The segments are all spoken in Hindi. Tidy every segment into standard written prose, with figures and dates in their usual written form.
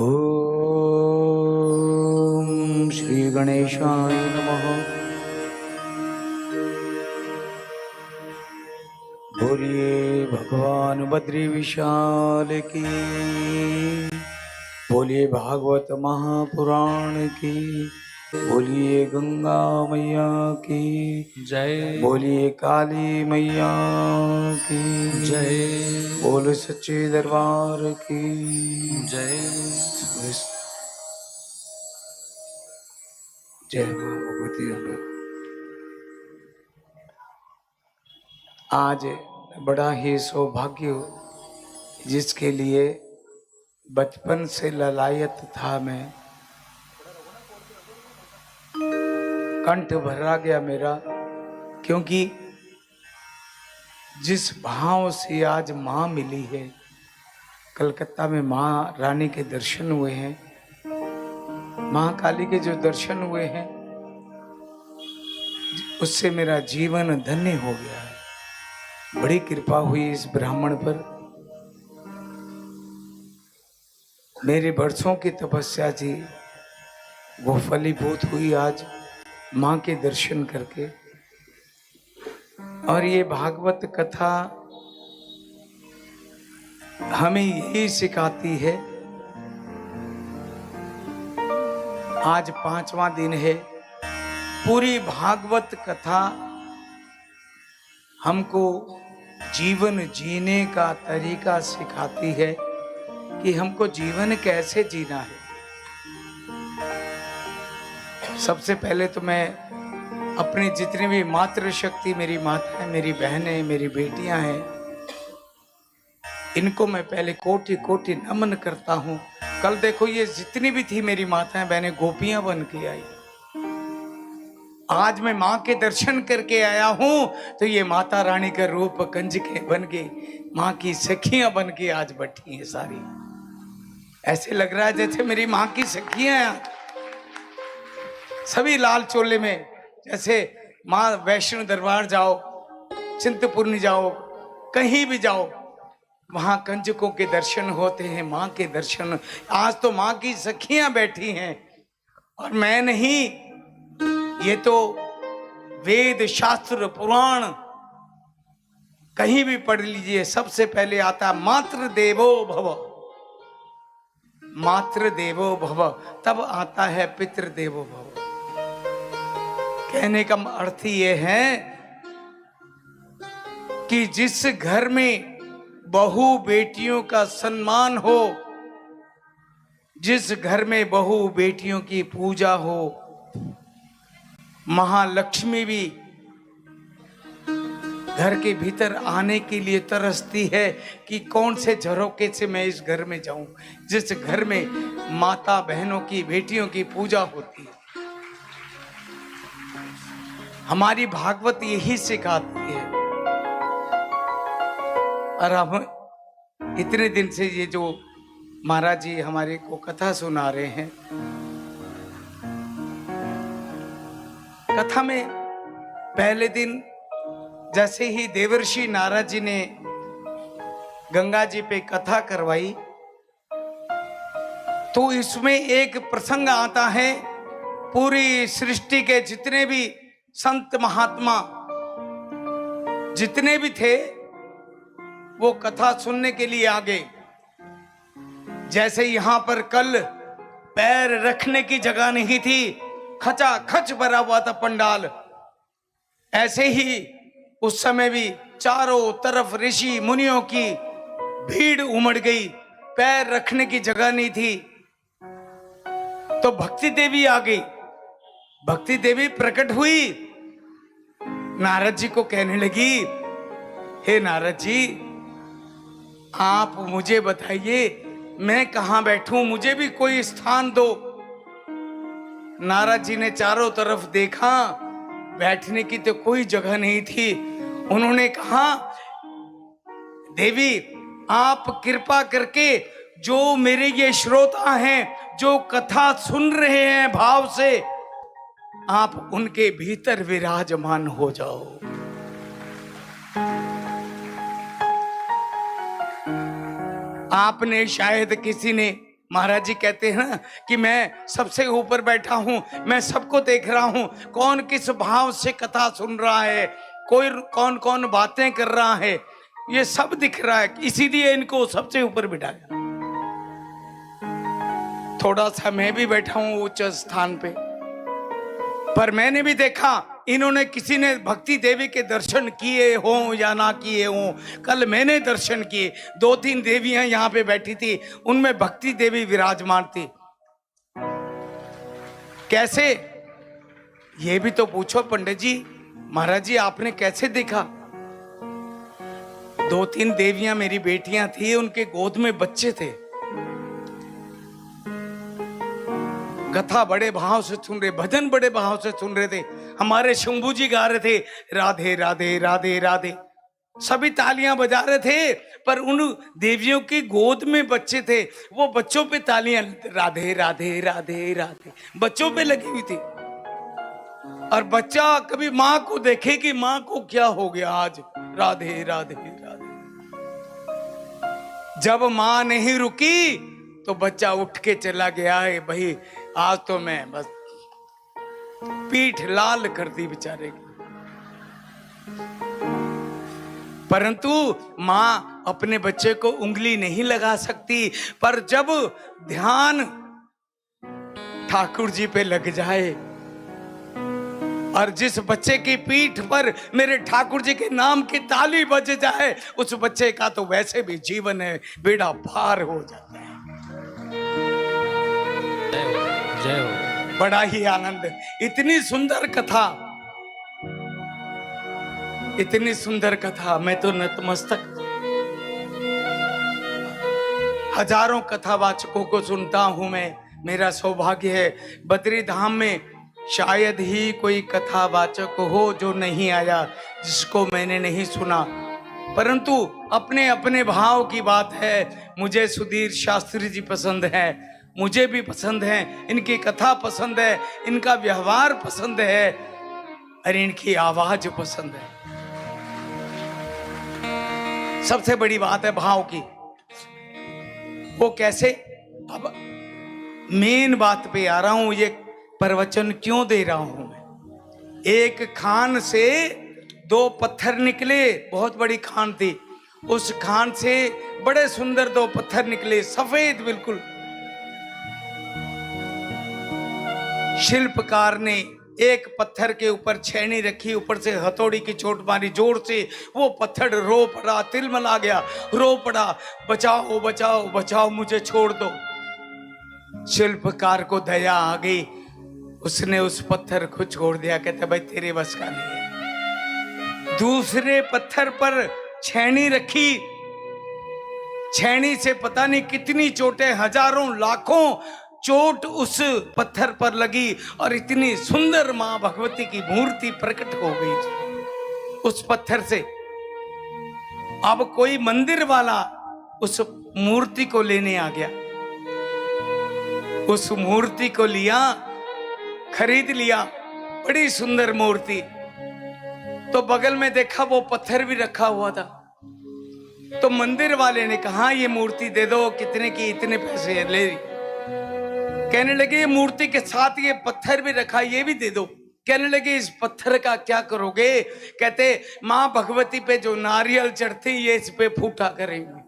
ओम श्री गणेशाय नमः। बोलिए भगवान बद्री विशाल की, बोलिए भागवत महापुराण की, बोलिए गंगा मैया की जय, बोलिए काली मैया की जय, बोल सच्चे दरबार की जय। जय मां भगवती अम्बे। आज बड़ा ही सौभाग्य, जिसके लिए बचपन से ललायत था मैं, कंठ भरा गया मेरा, क्योंकि जिस भाव से आज माँ मिली है, कलकत्ता में माँ रानी के दर्शन हुए हैं, महाकाली के जो दर्शन हुए हैं, उससे मेरा जीवन धन्य हो गया है। बड़ी कृपा हुई इस ब्राह्मण पर, मेरे वर्षों की तपस्या थी वो फलीभूत हुई आज माँ के दर्शन करके। और ये भागवत कथा हमें यही सिखाती है। आज 5वां दिन है। पूरी भागवत कथा हमको जीवन जीने का तरीका सिखाती है कि हमको जीवन कैसे जीना है। सबसे पहले तो मैं अपनी जितनी भी मातृशक्ति, मेरी माता है, मेरी बहनें, मेरी बेटियां हैं, इनको मैं पहले कोटि कोटि नमन करता हूँ। कल देखो, ये जितनी भी थी मेरी माताएं बहनें गोपियां बन के आई। आज मैं माँ के दर्शन करके आया हूँ तो ये माता रानी का रूप कंजके बन के, माँ की सखियां बन के आज बैठी हैं सारी। ऐसे लग रहा है जैसे मेरी माँ की सखियां हैं सभी लाल चोले में। जैसे माँ वैष्णो दरबार जाओ, चिंतपूर्णी जाओ, कहीं भी जाओ, वहां कंजकों के दर्शन होते हैं, माँ के दर्शन। आज तो माँ की सखियां बैठी हैं और मैं नहीं। ये तो वेद शास्त्र पुराण कहीं भी पढ़ लीजिए, सबसे पहले आता मातृ देवो भव, मातृ देवो भव, तब आता है पितृ देवो भव। कहने का अर्थ ये है कि जिस घर में बहू बेटियों का सम्मान हो, जिस घर में बहू बेटियों की पूजा हो, महालक्ष्मी भी घर के भीतर आने के लिए तरसती है कि कौन से झरोके से मैं इस घर में जाऊं। जिस घर में माता बहनों की, बेटियों की पूजा होती है, हमारी भागवत यही सिखाती है। और हम इतने दिन से ये जो महाराज जी हमारे को कथा सुना रहे हैं, कथा में पहले दिन जैसे ही देवर्षि नारद जी ने गंगा जी पे कथा करवाई, तो इसमें एक प्रसंग आता है। पूरी सृष्टि के जितने भी संत महात्मा जितने भी थे, वो कथा सुनने के लिए आ गए। जैसे यहां पर कल पैर रखने की जगह नहीं थी, खचा खच भरा हुआ था पंडाल, ऐसे ही उस समय भी चारों तरफ ऋषि मुनियों की भीड़ उमड़ गई, पैर रखने की जगह नहीं थी। तो भक्ति देवी आ गई, भक्ति देवी प्रकट हुई, नारद जी को कहने लगी, हे नारद जी, आप मुझे बताइए मैं कहां बैठूं, मुझे भी कोई स्थान दो। नारद जी ने चारों तरफ देखा, बैठने की तो कोई जगह नहीं थी। उन्होंने कहा, देवी आप कृपा करके जो मेरे ये श्रोता हैं, जो कथा सुन रहे हैं भाव से, आप उनके भीतर विराजमान हो जाओ। आपने शायद किसी ने महाराज जी कहते हैं ना कि मैं सबसे ऊपर बैठा हूं, मैं सबको देख रहा हूं, कौन किस भाव से कथा सुन रहा है, कोई कौन कौन बातें कर रहा है, ये सब दिख रहा है। इसीलिए इनको सबसे ऊपर बिठाया। थोड़ा सा मैं भी बैठा हूं उच्च स्थान पे, पर मैंने भी देखा इन्होंने, किसी ने भक्ति देवी के दर्शन किए हों या ना किए हों, कल मैंने दर्शन किए। 2-3 देवियां यहाँ पे बैठी थी, उनमें भक्ति देवी विराजमान थी। कैसे, ये भी तो पूछो पंडित जी, महाराज जी आपने कैसे देखा? 2-3 देवियां मेरी बेटियां थी, उनके गोद में बच्चे थे। कथा बड़े भाव से सुन रहे, भजन बड़े भाव से सुन रहे थे। हमारे शंभू जी गा रहे थे राधे राधे राधे राधे, सभी तालियां बजा रहे थे, पर उन देवियों की गोद में बच्चे थे, वो बच्चों पे तालियां राधे राधे राधे राधे बच्चों पे लगी हुई थी। और बच्चा कभी माँ को देखे कि माँ को क्या हो गया आज, राधे राधे राधे। जब माँ नहीं रुकी तो बच्चा उठ के चला गया है, भाई आज तो मैं बस पीठ लाल कर दी बेचारे की। परंतु मां अपने बच्चे को उंगली नहीं लगा सकती, पर जब ध्यान ठाकुर जी पे लग जाए और जिस बच्चे की पीठ पर मेरे ठाकुर जी के नाम की ताली बज जाए, उस बच्चे का तो वैसे भी जीवन है बेड़ा पार हो जाता है। जय हो। बड़ा ही आनंद, इतनी सुंदर कथा, इतनी सुंदर कथा, मैं तो नतमस्तक। हजारों कथावाचकों को सुनता हूं मैं, मेरा सौभाग्य है बद्री धाम में शायद ही कोई कथावाचक हो जो नहीं आया, जिसको मैंने नहीं सुना। परंतु अपने अपने भाव की बात है। मुझे सुधीर शास्त्री जी पसंद है, मुझे भी पसंद है, इनकी कथा पसंद है, इनका व्यवहार पसंद है, और इनकी आवाज पसंद है। सबसे बड़ी बात है भाव की। वो कैसे, अब मेन बात पे आ रहा हूं, ये प्रवचन क्यों दे रहा हूं मैं। एक खान से 2 पत्थर निकले, बहुत बड़ी खान थी, उस खान से बड़े सुंदर 2 पत्थर निकले, सफेद बिल्कुल। शिल्पकार ने एक पत्थर के ऊपर छेनी रखी, ऊपर से हथौड़ी की चोट मारी जोर से, वो पत्थर रो पड़ा, तिलमिला गया, रो पड़ा, बचाओ बचाओ बचाओ, मुझे छोड़ दो। शिल्पकार को दया आ गई, उसने उस पत्थर को छोड़ दिया, कहते भाई तेरे बस का नहीं है। दूसरे पत्थर पर छेनी रखी, छेनी से पता नहीं कितनी चोटें, हजारों लाखों चोट उस पत्थर पर लगी, और इतनी सुंदर मां भगवती की मूर्ति प्रकट हो गई उस पत्थर से। अब कोई मंदिर वाला उस मूर्ति को लेने आ गया, उस मूर्ति को लिया, खरीद लिया, बड़ी सुंदर मूर्ति। तो बगल में देखा वो पत्थर भी रखा हुआ था, तो मंदिर वाले ने कहा ये मूर्ति दे दो, कितने की, इतने पैसे ले। कहने लगे ये मूर्ति के साथ ये पत्थर भी रखा, ये भी दे दो। कहने लगे इस पत्थर का क्या करोगे? कहते मां भगवती पे जो नारियल चढ़ती ये इस पे फूटा करेंगे।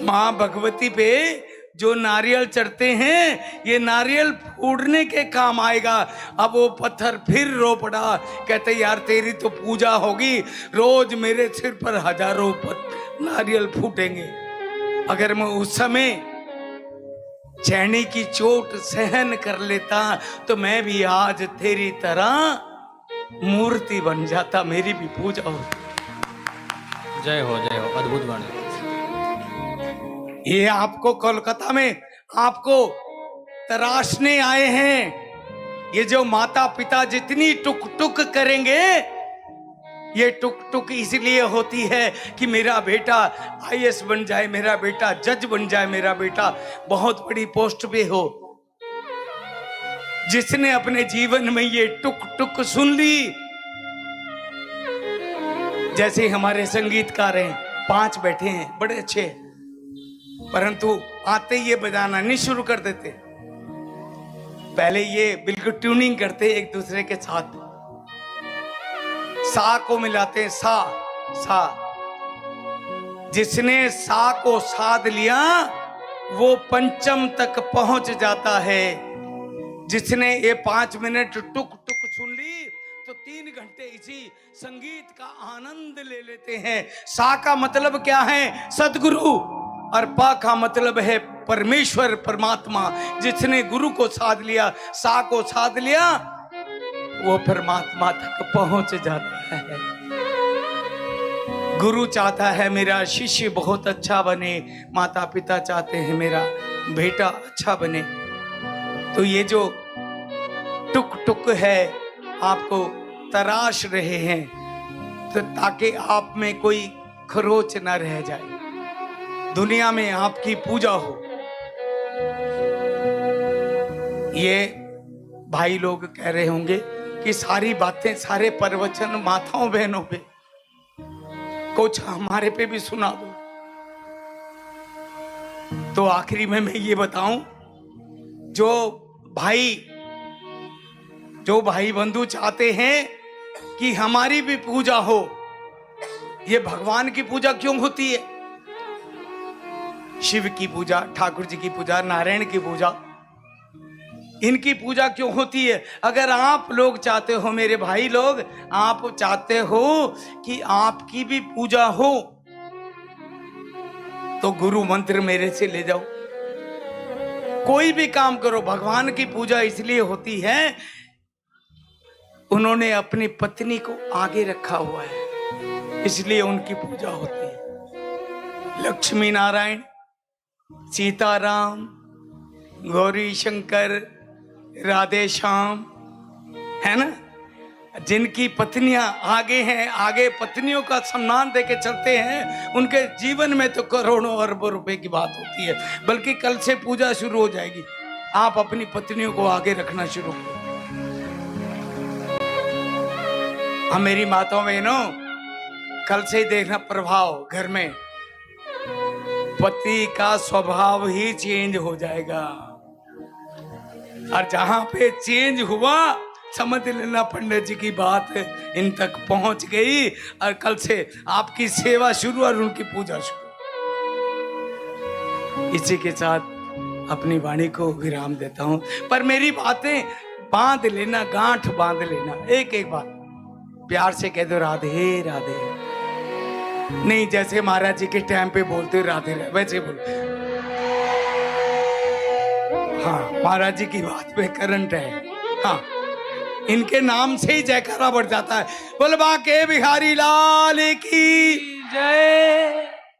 मां भगवती पे जो नारियल चढ़ते हैं ये नारियल फूटने के काम आएगा। अब वो पत्थर फिर रो पड़ा, कहते यार तेरी तो पूजा होगी, रोज मेरे सिर पर हजारों नारियल फूटेंगे। अगर मैं उस समय छेनी की चोट सहन कर लेता तो मैं भी आज तेरी तरह मूर्ति बन जाता, मेरी भी पूजा होती। जय हो अद्भुत वाणी। ये आपको कोलकाता में आपको तराशने आए हैं। ये जो माता पिता जितनी टुक टुक करेंगे, ये टुक टुक इसलिए होती है कि मेरा बेटा आईएएस बन जाए, मेरा बेटा जज बन जाए, मेरा बेटा बहुत बड़ी पोस्ट पे हो। जिसने अपने जीवन में ये टुक टुक सुन ली, जैसे हमारे संगीतकार हैं, 5 बैठे हैं, बड़े अच्छे। परंतु आते ही ये बजाना नहीं शुरू कर देते, पहले ये बिल्कुल ट्यूनिंग करते एक दूसरे के साथ, सा को मिलाते, सा सा। जिसने सा को साध लिया वो पंचम तक पहुंच जाता है। जिसने ये 5 मिनट टुक टुक सुन ली तो 3 घंटे इसी संगीत का आनंद ले लेते हैं। सा का मतलब क्या है? सदगुरु, और पा का मतलब है परमेश्वर परमात्मा। जिसने गुरु को साध लिया, सा को साध लिया, वो परमात्मा तक पहुंच जाता है। गुरु चाहता है मेरा शिष्य बहुत अच्छा बने, माता पिता चाहते हैं मेरा बेटा अच्छा बने। तो ये जो टुक टुक है आपको तराश रहे हैं, तो ताकि आप में कोई खरोच ना रह जाए, दुनिया में आपकी पूजा हो। ये भाई लोग कह रहे होंगे कि सारी बातें, सारे प्रवचन माताओं बहनों पे, कुछ हमारे पे भी सुना दो। तो आखिरी में मैं ये बताऊं, जो भाई बंधु चाहते हैं कि हमारी भी पूजा हो, ये भगवान की पूजा क्यों होती है? शिव की पूजा, ठाकुर जी की पूजा, नारायण की पूजा, इनकी पूजा क्यों होती है? अगर आप लोग चाहते हो, मेरे भाई लोग, आप चाहते हो कि आपकी भी पूजा हो, तो गुरु मंत्र मेरे से ले जाओ। कोई भी काम करो, भगवान की पूजा इसलिए होती है, उन्होंने अपनी पत्नी को आगे रखा हुआ है, इसलिए उनकी पूजा होती है। लक्ष्मी नारायण, सीताराम, गौरी शंकर, राधे श्याम, है ना, जिनकी पत्नियां आगे हैं, आगे पत्नियों का सम्मान देके चलते हैं, उनके जीवन में तो करोड़ों अरबों रुपए की बात होती है। बल्कि कल से पूजा शुरू हो जाएगी, आप अपनी पत्नियों को आगे रखना शुरू करो। हम मेरी माताओं बहनों, कल से ही देखना प्रभाव घर में, पति का स्वभाव ही चेंज हो जाएगा। और जहां पे चेंज हुआ, समझ लेना पंडित जी की बात इन तक पहुंच गई, और कल से आपकी सेवा शुरू और उनकी पूजा शुरू। इसी के साथ अपनी वाणी को विराम देता हूं, पर मेरी बातें बांध लेना, गांठ बांध लेना। एक एक बात प्यार से कह दो, राधे राधे। नहीं जैसे महाराज जी के टाइम पे बोलते हो राधे राधे, वैसे बोलो। हाँ, महाराज जी की बात पे करंट है। हाँ, इनके नाम से ही जयकारा बढ़ जाता है। बोल बाके बिहारी लाल की जय।